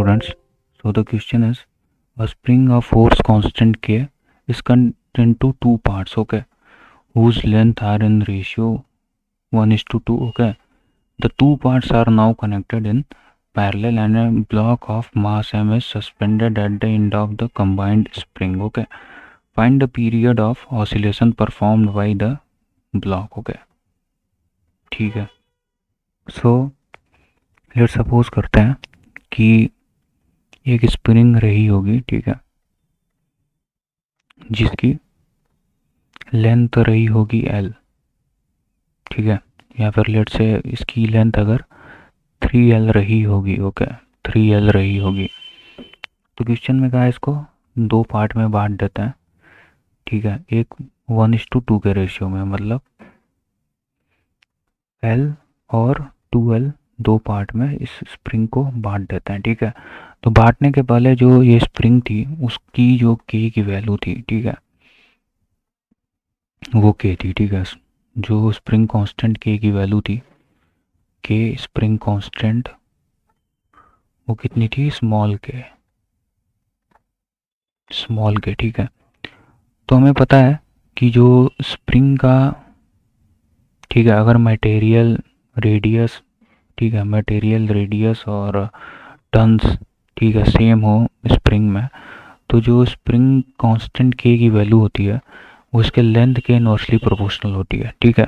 students. So the question is, a spring of force constant K is cut into two parts, okay, whose length are in ratio 1:2, okay. The two parts are now connected in parallel and a block of mass m is suspended at the end of the combined spring, okay. Find the period of oscillation performed by the block, okay. ठीक है. So let's suppose करते हैं कि एक spring रही होगी, ठीक है, जिसकी लेंथ रही होगी L, ठीक है, या फिर लेट से इसकी लेंथ अगर 3L रही होगी, ओके, 3L रही होगी. तो क्वेश्चन में कहा है इसको दो पार्ट में बांट देता है, ठीक है, एक 1:2 के रेशियो में, मतलब L और 2L दो पार्ट में इस स्प्रिंग को बांट देता है, ठीक है. तो बांटने के पहले जो ये स्प्रिंग थी उसकी जो K की वैल्यू थी, ठीक है, वो K थी, ठीक है. जो स्प्रिंग कांस्टेंट K की वैल्यू थी, K स्प्रिंग कांस्टेंट, वो कितनी थी, स्मॉल के, ठीक है. तो हमें पता है कि जो स्प्रिंग का, ठीक है, अगर मटेरियल रेडियस, ठीक है, मटेरियल रेडियस और टर्न्स, ठीक है, सेम हो स्प्रिंग में, तो जो स्प्रिंग कांस्टेंट K की वैल्यू होती है वो इसके लेंथ के इनवर्सली प्रोपोर्शनल होती है, ठीक है.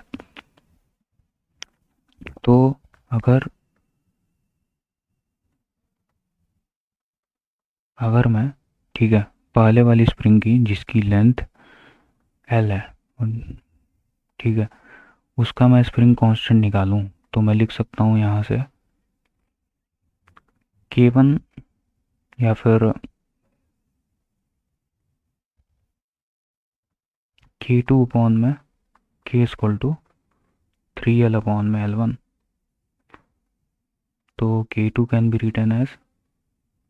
तो अगर मैं, ठीक है, पहले वाली स्प्रिंग की जिसकी लेंथ L है, ठीक है, उसका मैं स्प्रिंग कांस्टेंट निकालूं तो मैं लिख सकता हूं यहाँ से K1 या फिर K2 अपॉन में K equal to 3L upon में L1. तो K2 can be written as,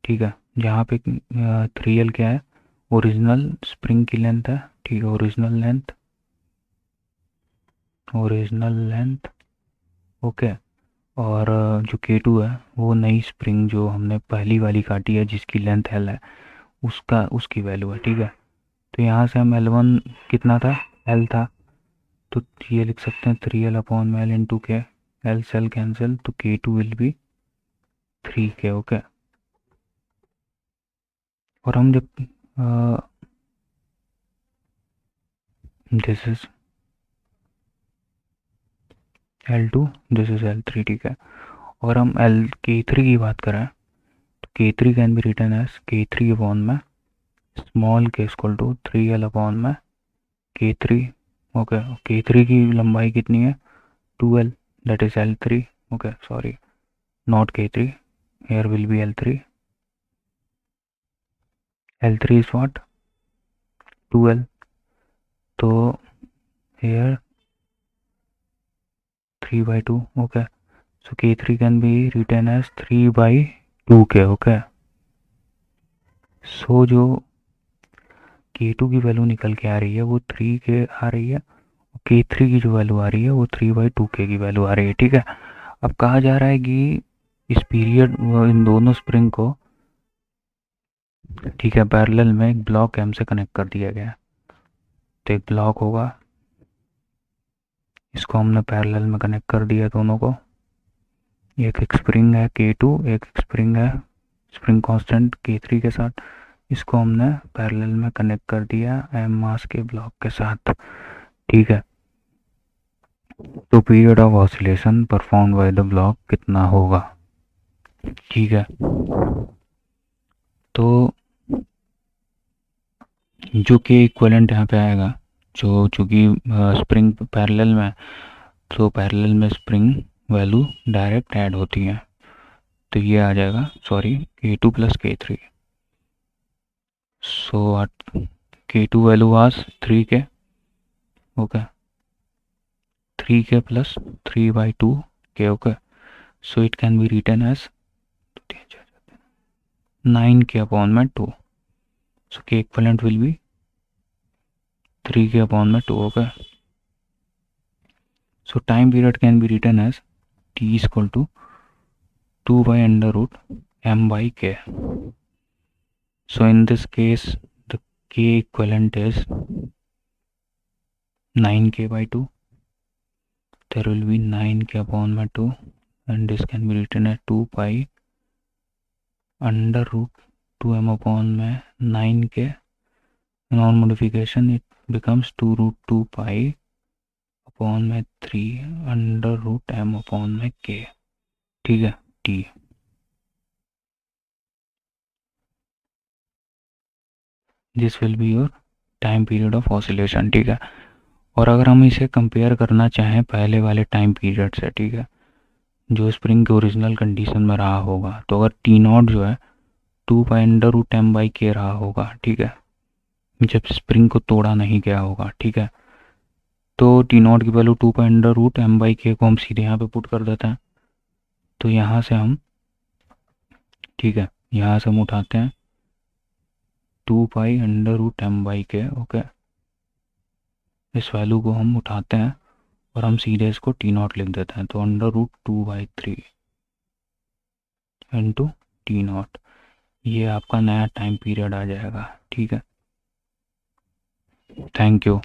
ठीक है, जहाँ पे 3L क्या है, ओरिजिनल स्प्रिंग की लेंथ है, ठीक है, ओरिजिनल लेंथ, ओके. और जो K2 है वो नई स्प्रिंग जो हमने पहली वाली काटी है जिसकी लेंथ L है, उसकी वैल्यू है, ठीक है. तो यहाँ से हम L1 कितना था, L था, तो ये लिख सकते हैं 3L अपॉन में L इंटू के, L सेल कैंसिल, तो K2 will be 3K, okay. और हम जब this is L2, this is L3, ठीक है. और हम K3 की बात करें तो K3 can be written as K3 upon में small k equal to 3L upon में K3, ओके. K3 की लंबाई कितनी है, 2L, that is L3, okay, sorry, not K3, here will be L3 is what, 2L. तो here 3/2, okay. So K3 can be written as 3/2K, okay. So जो K2 की value निकल के आ रही है वो 3K आ रही है, और K3 की जो वैल्यू आ रही है वो 3/2K की वैल्यू आ रही है, ठीक है. अब कहा जा रहा है कि इस पीरियड इन दोनों स्प्रिंग को, ठीक है, पैरेलल में एक ब्लॉक M से कनेक्ट कर दिया गया. तो एक ब्लॉक होगा, इसको हमने पैरेलल में कनेक्ट कर दिया दोनों को. एक स्प्रिंग है K2, एक स्प्रिंग है स्प्रिंग कांस्टेंट K3 के साथ, इसको हमने पैरेलल में कनेक्ट कर दिया M मास के ब्लॉक के साथ, ठीक है. तो period of oscillation performed by the block कितना होगा, ठीक है. तो जो के इक्विवेलेंट यहाँ पे आएगा, जो चूँकि स्प्रिंग पैरेलल में, तो पैरेलल में स्प्रिंग वैल्यू डायरेक्ट ऐड होती है, तो ये आ जाएगा, sorry, K2 plus K3. So K2 value was 3K, okay, 3K plus 3/2K, okay. So it can be written as 9K upon में 2. So K equivalent will be 3K upon में 2, okay. So time period can be written as T is equal to 2 by under root m by k. So in this case the k equivalent is 9k by 2. There will be 9k upon my 2, and this can be written as 2 pi under root 2m upon my 9k. And on modification it becomes 2 root 2 pi upon my 3 under root m upon my k. ठीक है t. This will be your time period of oscillation. ठीक है. और अगर हम इसे compare करना चाहें पहले वाले टाइम पीरियड से, ठीक है, जो स्प्रिंग के ओरिजिनल कंडीशन में रहा होगा, तो अगर टी नॉट जो है 2 pi under root M by K रहा होगा, ठीक है, जब स्प्रिंग को तोड़ा नहीं गया होगा, ठीक है, तो टी नॉट की value 2 pi under root M by K को हम सीधे यहाँ पे पुट कर देते हैं. तो यहाँ से हम, ठीक है, यहाँ से हम उठाते हैं 2 pi under root M by K. Okay, इस वैल्यू को हम उठाते हैं और हम सीधे इसको टी नॉट लिख देते हैं. तो under root 2/3 into T naught, ये आपका नया टाइम पीरियड आ जाएगा. ठीक है, थैंक यू.